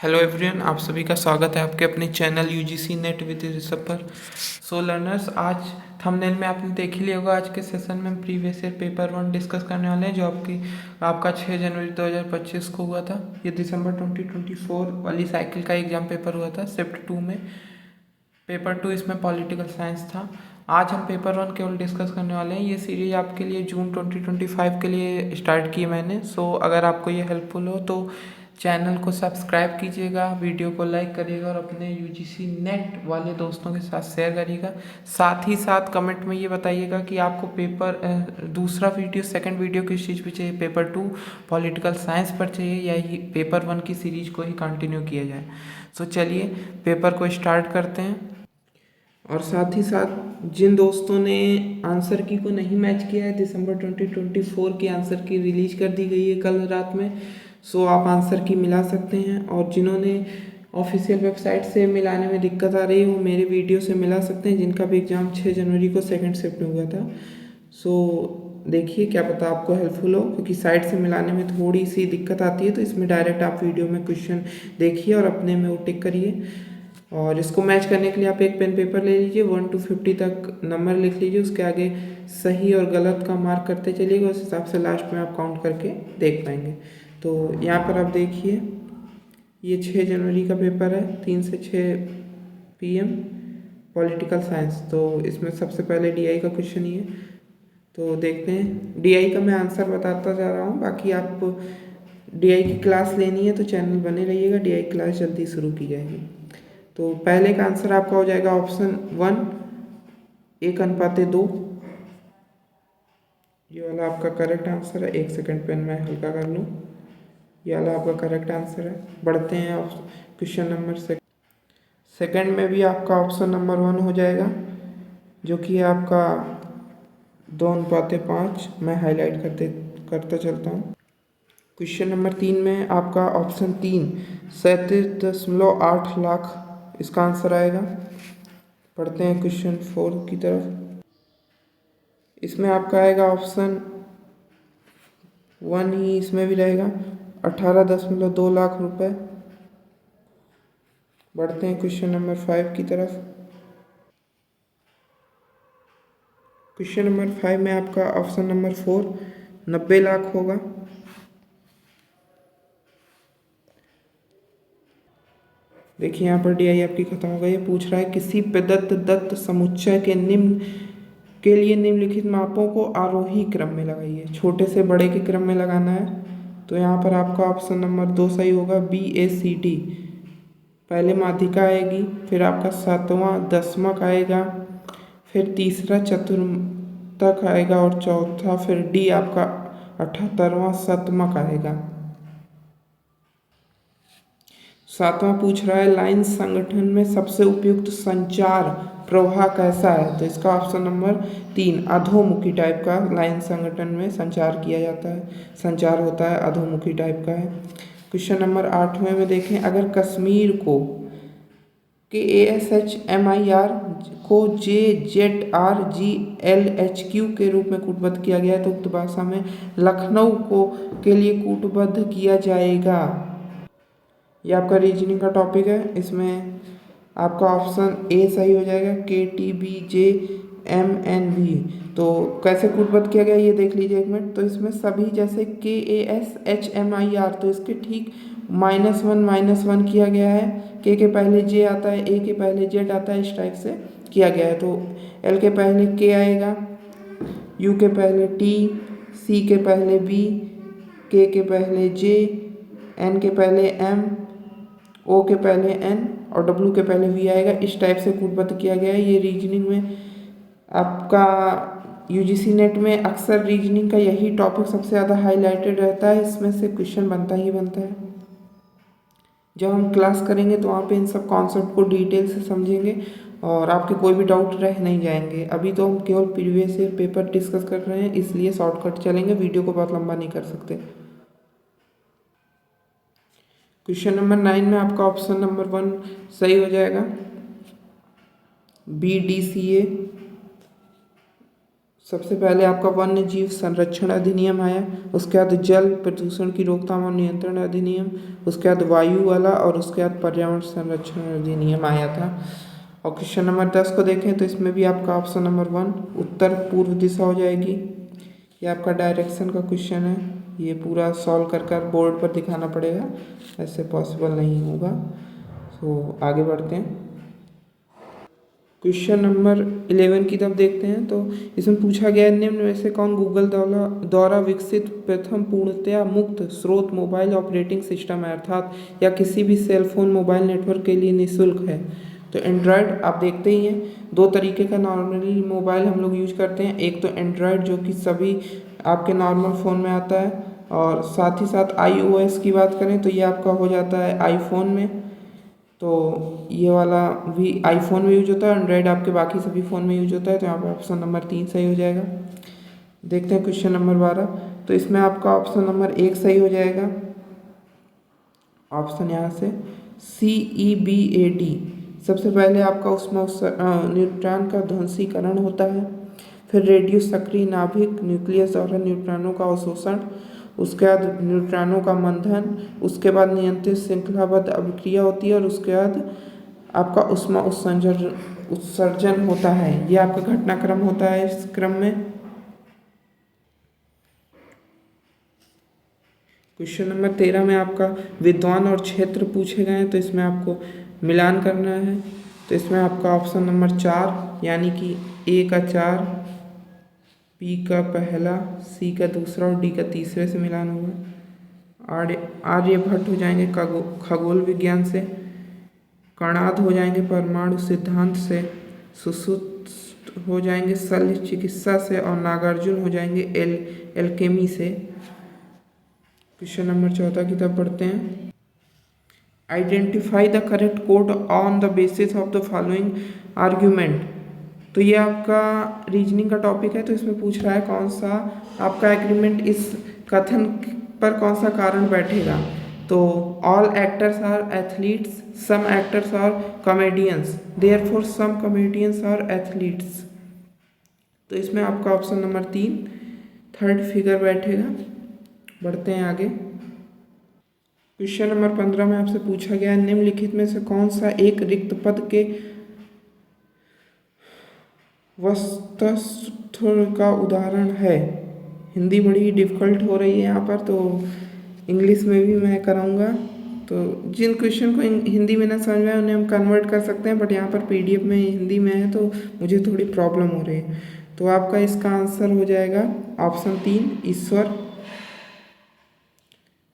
Hello everyone, आप सभी का स्वागत है आपके अपने channel UGC NET with Rishabh पर। सो लर्नर्स, आज थंबनेल में आपने देख ही लिया होगा। आज के सेशन में हम प्रीवियस ईयर पेपर 1 डिस्कस करने वाले हैं, जो आपका 6 जनवरी 2025 को हुआ था। ये दिसंबर 2024 वाली साइकिल का एग्जाम पेपर हुआ था शिफ्ट 2 में। पेपर 2 इसमें पॉलिटिकल साइंस था। आज हम पेपर 1 केवल डिस्कस करने वाले हैं। ये सीरीज आपके लिए जून 2025 के लिए स्टार्ट की मैंने। सो अगर आपको ये हेल्पफुल हो तो चैनल को सब्सक्राइब कीजिएगा, वीडियो को लाइक करिएगा और अपने यूजीसी नेट वाले दोस्तों के साथ शेयर करिएगा। साथ ही साथ कमेंट में ये बताइएगा कि आपको पेपर दूसरा वीडियो, सेकंड वीडियो किस चीज़ पे चाहिए, पेपर 2 पॉलिटिकल साइंस पर चाहिए या ही पेपर 1 की सीरीज को ही कंटिन्यू किया जाए। सो चलिए पेपर को स्टार्ट करते हैं। और साथ ही साथ जिन दोस्तों ने आंसर की को नहीं मैच किया है, दिसंबर 2024 की आंसर की रिलीज कर दी गई है कल रात में। सो आप आंसर की मिला सकते हैं, और जिन्होंने ऑफिशियल वेबसाइट से मिलाने में दिक्कत आ रही है वो मेरे वीडियो से मिला सकते हैं, जिनका भी एग्ज़ाम 6 जनवरी को सेकंड शिफ्ट में हुआ था। सो देखिए, क्या पता आपको हेल्पफुल हो, क्योंकि साइट से मिलाने में थोड़ी सी दिक्कत आती है। तो इसमें डायरेक्ट आप वीडियो में क्वेश्चन देखिए और अपने में वो टिक करिए। और इसको मैच करने के लिए आप एक पेन पेपर ले लीजिए, 1 to 50 तक नंबर लिख लीजिए, उसके आगे सही और गलत का मार्क करते चलिएगा। उस हिसाब से लास्ट में आप काउंट करके देख पाएंगे। तो यहाँ पर आप देखिए, ये 6 जनवरी का पेपर है, 3 से 6 PM पॉलिटिकल साइंस। तो इसमें सबसे पहले DI का क्वेश्चन ही है, तो देखते हैं। DI का मैं आंसर बताता जा रहा हूँ, बाकी आप DI की क्लास लेनी है तो चैनल बने रहिएगा, DI क्लास जल्दी शुरू की जाएगी। तो पहले का आंसर आपका हो जाएगा ऑप्शन 1, 1:2। ये वाला आपका करेक्ट आंसर है। 1 सेकंड पेन में हल्का कर लूँ। ये वाला आपका करेक्ट आंसर है। बढ़ते हैं क्वेश्चन नंबर सेकंड में भी आपका ऑप्शन नंबर 1 हो जाएगा, जो कि है आपका 2:5। मैं हाईलाइट करता चलता हूँ। क्वेश्चन नंबर 3 में आपका ऑप्शन 3, 37.8 लाख इसका आंसर आएगा। पढ़ते हैं क्वेश्चन 4 की तरफ। इसमें आपका आएगा ऑप्शन 1 ही, इसमें भी रहेगा 18.2 लाख रुपए। बढ़ते हैं क्वेश्चन नंबर 5 की तरफ। क्वेश्चन नंबर 5 में आपका ऑप्शन नंबर 4, 90 लाख होगा। देखिए यहाँ पर DI आपकी खत्म हो गई है। पूछ रहा है किसी प्रदत्त दत्त समुच्चय के लिए निम्नलिखित मापों को आरोही क्रम में लगाइए। छोटे से बड़े के क्रम में लगाना है। तो यहाँ पर आपका ऑप्शन नंबर 2 सही होगा, BACD। पहले माध्यिका आएगी, फिर आपका 7वां दशमक आएगा, फिर तीसरा चतुर्थक आएगा और चौथा फिर D आपका 78वां शतमक आएगा। 7वां पूछ रहा है लाइन संगठन में सबसे उपयुक्त संचार प्रवाह कैसा है। तो इसका ऑप्शन नंबर 3, अधोमुखी टाइप का लाइन संगठन में संचार किया जाता है, संचार होता है, अधोमुखी टाइप का है। क्वेश्चन नंबर 8वें में देखें, अगर कश्मीर को KASHMIR को JZRGLHQ के रूप में कूटबद्ध किया गया है, तो उक्त भाषा में लखनऊ को के लिए कूटबद्ध किया जाएगा। ये आपका रीजनिंग का टॉपिक है। इसमें आपका ऑप्शन A सही हो जाएगा, KTBJMNV। तो कैसे कूटबद्ध किया गया ये देख लीजिए एक मिनट। तो इसमें सभी जैसे KASHMIR, तो इसके ठीक -1 किया गया है। K के पहले J आता है, A के पहले Z आता है, इस टाइप से किया गया है। तो L के पहले K आएगा, U के पहले T, C के पहले B, K के पहले J, N के पहले M, O के पहले N और W के पहले V आएगा। इस टाइप से कूटबद्ध किया गया है। ये रीजनिंग में आपका UGC नेट में अक्सर रीजनिंग का यही टॉपिक सबसे ज़्यादा हाईलाइटेड रहता है। इसमें से क्वेश्चन बनता ही बनता है। जब हम क्लास करेंगे तो वहाँ पे इन सब कॉन्सेप्ट को डिटेल से समझेंगे और आपके कोई भी डाउट रह नहीं जाएंगे। अभी तो हम केवल प्रीवियस ईयर पेपर डिस्कस कर रहे हैं, इसलिए शॉर्टकट चलेंगे, वीडियो को बहुत लंबा नहीं कर सकते। क्वेश्चन नंबर 9 में आपका ऑप्शन नंबर 1 सही हो जाएगा, BDCA। सबसे पहले आपका वन्य जीव संरक्षण अधिनियम आया, उसके बाद जल प्रदूषण की रोकथाम और नियंत्रण अधिनियम, उसके बाद वायु वाला और उसके बाद पर्यावरण संरक्षण अधिनियम आया था। और क्वेश्चन नंबर 10 को देखें तो इसमें भी आपका ऑप्शन नंबर 1 उत्तर पूर्व दिशा हो जाएगी। ये आपका डायरेक्शन का क्वेश्चन है, ये पूरा सॉल्व कर बोर्ड पर दिखाना पड़ेगा, ऐसे पॉसिबल नहीं होगा। तो आगे बढ़ते हैं, क्वेश्चन नंबर 11 की तरफ देखते हैं। तो इसमें पूछा गया है निम्न में से कौन गूगल द्वारा विकसित प्रथम पूर्णतया मुक्त स्रोत मोबाइल ऑपरेटिंग सिस्टम है, अर्थात या किसी भी सेल फोन मोबाइल नेटवर्क के लिए निःशुल्क है। तो एंड्रॉयड आप देखते ही हैं, दो तरीके का नॉर्मली मोबाइल हम लोग यूज करते हैं, एक तो एंड्रॉयड जो कि सभी आपके नॉर्मल फ़ोन में आता है, और साथ ही साथ iOS की बात करें तो ये आपका हो जाता है आईफोन में। तो ये वाला भी आईफोन में यूज होता है, एंड्रॉयड आपके बाकी सभी फ़ोन में यूज होता है। तो यहाँ पर ऑप्शन नंबर 3 सही हो जाएगा। देखते हैं क्वेश्चन नंबर 12, तो इसमें आपका ऑप्शन नंबर 1 सही हो जाएगा। ऑप्शन यहाँ से CEBAD, सबसे पहले आपका उसमें न्यूट्रॉन का ध्वंसीकरण होता है, फिर रेडियो सक्रिय नाभिक न्यूक्लियस द्वारा न्यूट्रॉनों का अवशोषण, उसके बाद न्यूट्रॉनों का मंथन, उसके बाद नियंत्रित श्रृंखलाबद्ध अभिक्रिया होती है, और उसके बाद आपका उष्मा उत्सर्जन होता है। ये आपका घटनाक्रम होता है इस क्रम में। क्वेश्चन नंबर 13 में आपका विद्वान और क्षेत्र पूछे गए हैं, तो इसमें आपको मिलान करना है। तो इसमें आपका ऑप्शन नंबर 4 यानी कि ए का 4, बी का पहला, सी का दूसरा और डी का तीसरे से मिलान होगा। आर्यभट्ट हो जाएंगे खगोल विज्ञान से, कणाद हो जाएंगे परमाणु सिद्धांत से, सुश्रुत हो जाएंगे शल्य चिकित्सा से, और नागार्जुन हो जाएंगे एल्केमी से। क्वेश्चन नंबर 14 की तरफ पढ़ते हैं, identify the correct code on the basis of the following argument. तो ये आपका रीजनिंग का टॉपिक है, तो इसमें पूछ रहा है कौन सा आपका एग्रीमेंट इस कथन पर कौन सा कारण बैठेगा। तो all actors are athletes, some actors are comedians, therefore some comedians are athletes. तो इसमें आपका ऑप्शन नंबर 3 थर्ड फिगर बैठेगा। बढ़ते हैं आगे, क्वेश्चन नंबर 15 में आपसे पूछा गया है निम्नलिखित में से कौन सा एक रिक्त पद के वस्तुस्थ का उदाहरण है। हिंदी बड़ी डिफ़िकल्ट हो रही है यहाँ पर, तो इंग्लिश में भी मैं कराऊंगा। तो जिन क्वेश्चन को हिंदी में ना समझ में आए उन्हें हम कन्वर्ट कर सकते हैं, बट यहाँ पर PDF में हिंदी में है तो मुझे थोड़ी प्रॉब्लम हो रही है। तो आपका इसका आंसर हो जाएगा ऑप्शन 3 ईश्वर।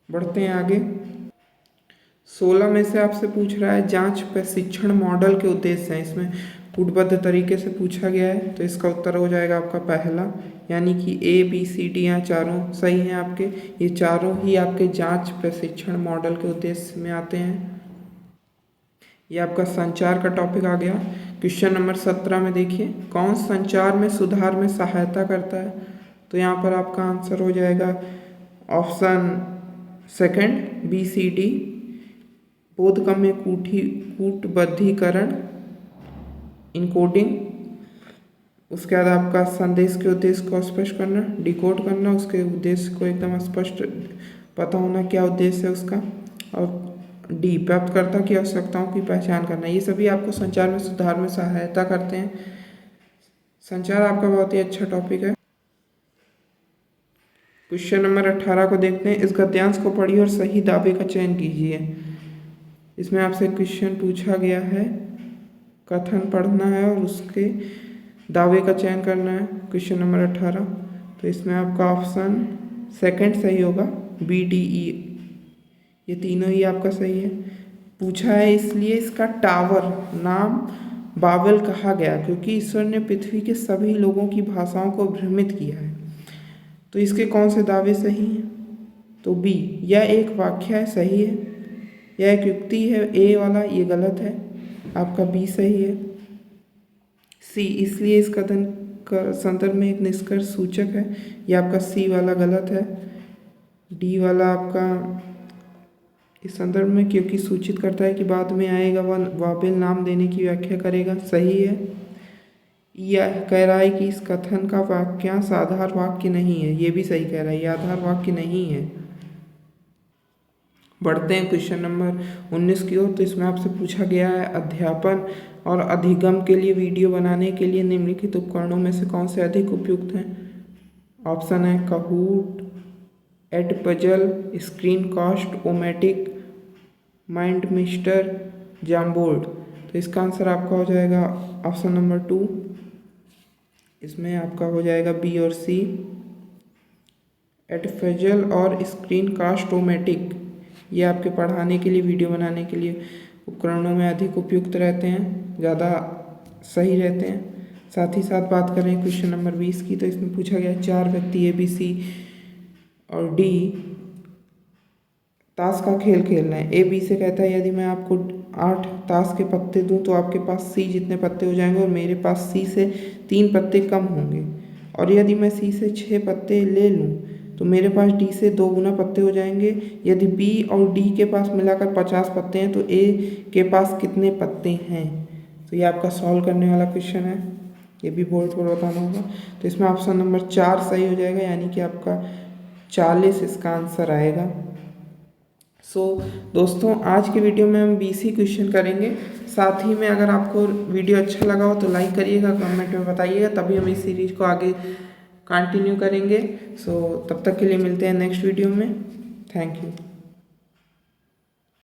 बढ़ते हैं आगे, 16 में से आपसे पूछ रहा है जांच प्रशिक्षण मॉडल के उद्देश्य हैं। इसमें कूटबद्ध तरीके से पूछा गया है, तो इसका उत्तर हो जाएगा आपका पहला, यानी कि ABCD यहाँ चारों सही हैं आपके। ये चारों ही आपके जांच प्रशिक्षण मॉडल के उद्देश्य में आते हैं। ये आपका संचार का टॉपिक आ गया। क्वेश्चन नंबर 17 में देखिए, कौन संचार में सुधार में सहायता करता है। तो यहाँ पर आपका आंसर हो जाएगा ऑप्शन सेकंड BCD, बोधगम्य कूटबद्धीकरण इनकोडिंग, उसके बाद आपका संदेश के उद्देश्य को स्पष्ट करना, डिकोड करना, उसके उद्देश्य को एकदम स्पष्ट पता होना क्या उद्देश्य है उसका, और डी प्राप्तकर्ता की आवश्यकताओं की पहचान करना। ये सभी आपको संचार में सुधार में सहायता करते हैं। संचार आपका बहुत ही अच्छा टॉपिक है। क्वेश्चन नंबर 18 को देखते हैं, इस गद्यांश को पढ़िए और सही दावे का चयन कीजिए। इसमें आपसे क्वेश्चन पूछा गया है, कथन पढ़ना है और उसके दावे का चयन करना है। क्वेश्चन नंबर 18, तो इसमें आपका ऑप्शन सेकंड सही होगा, BDE, ये तीनों ही आपका सही है। पूछा है इसलिए इसका टावर नाम बाबेल कहा गया क्योंकि ईश्वर ने पृथ्वी के सभी लोगों की भाषाओं को भ्रमित किया है। तो इसके कौन से दावे सही हैं। तो बी, यह एक वाक्य है, सही है। यह एक युक्ति है, ए वाला ये गलत है, आपका बी सही है। सी, इसलिए इस कथन का संदर्भ में एक निष्कर्ष सूचक है, यह आपका सी वाला गलत है। डी वाला आपका इस संदर्भ में क्योंकि सूचित करता है कि बाद में आएगा वह बाबेल नाम देने की व्याख्या करेगा, सही है। यह कह रहा है कि इस कथन का वाक्यांश आधार वाक्य नहीं है। ये भी सही कह रहा है, ये आधार वाक्य नहीं है। बढ़ते हैं क्वेश्चन नंबर 19 की ओर। तो इसमें आपसे पूछा गया है, अध्यापन और अधिगम के लिए वीडियो बनाने के लिए निम्नलिखित उपकरणों में से कौन से अधिक उपयुक्त हैं। ऑप्शन है काहूट, एडपजल, स्क्रीनकास्ट, ओमेटिक, माइंडमिस्टर, जामबोर्ड। तो इसका आंसर आपका हो जाएगा ऑप्शन नंबर 2। इसमें आपका हो जाएगा बी और सी, एडपजल और स्क्रीनकास्ट-ओ-मैटिक। ये आपके पढ़ाने के लिए, वीडियो बनाने के लिए उपकरणों में अधिक उपयुक्त रहते हैं, ज़्यादा सही रहते हैं। साथ ही साथ बात करें क्वेश्चन नंबर 20 की, तो इसमें पूछा गया 4 व्यक्ति ABC और D ताश का खेल खेलना है। A B से कहता है यदि मैं आपको 8 ताश के पत्ते दूं तो आपके पास C जितने पत्ते हो जाएंगे और मेरे पास C से 3 पत्ते कम होंगे। और यदि मैं C से 6 पत्ते ले लूं तो मेरे पास D से 2 गुना पत्ते हो जाएंगे। यदि B और D के पास मिलाकर 50 पत्ते हैं तो A के पास कितने पत्ते हैं। तो ये आपका सॉल्व करने वाला क्वेश्चन है, ये भी बोर्ड पर बताना होगा। तो इसमें ऑप्शन नंबर 4 सही हो जाएगा, यानी कि आपका 40 इसका आंसर आएगा। दोस्तों आज की वीडियो में हम 20 ही क्वेश्चन करेंगे। साथ ही में अगर आपको वीडियो अच्छा लगा हो तो लाइक करिएगा, कमेंट में बताइएगा, तभी हम इस सीरीज को आगे कंटिन्यू करेंगे। तब तक के लिए मिलते हैं नेक्स्ट वीडियो में। Thank you.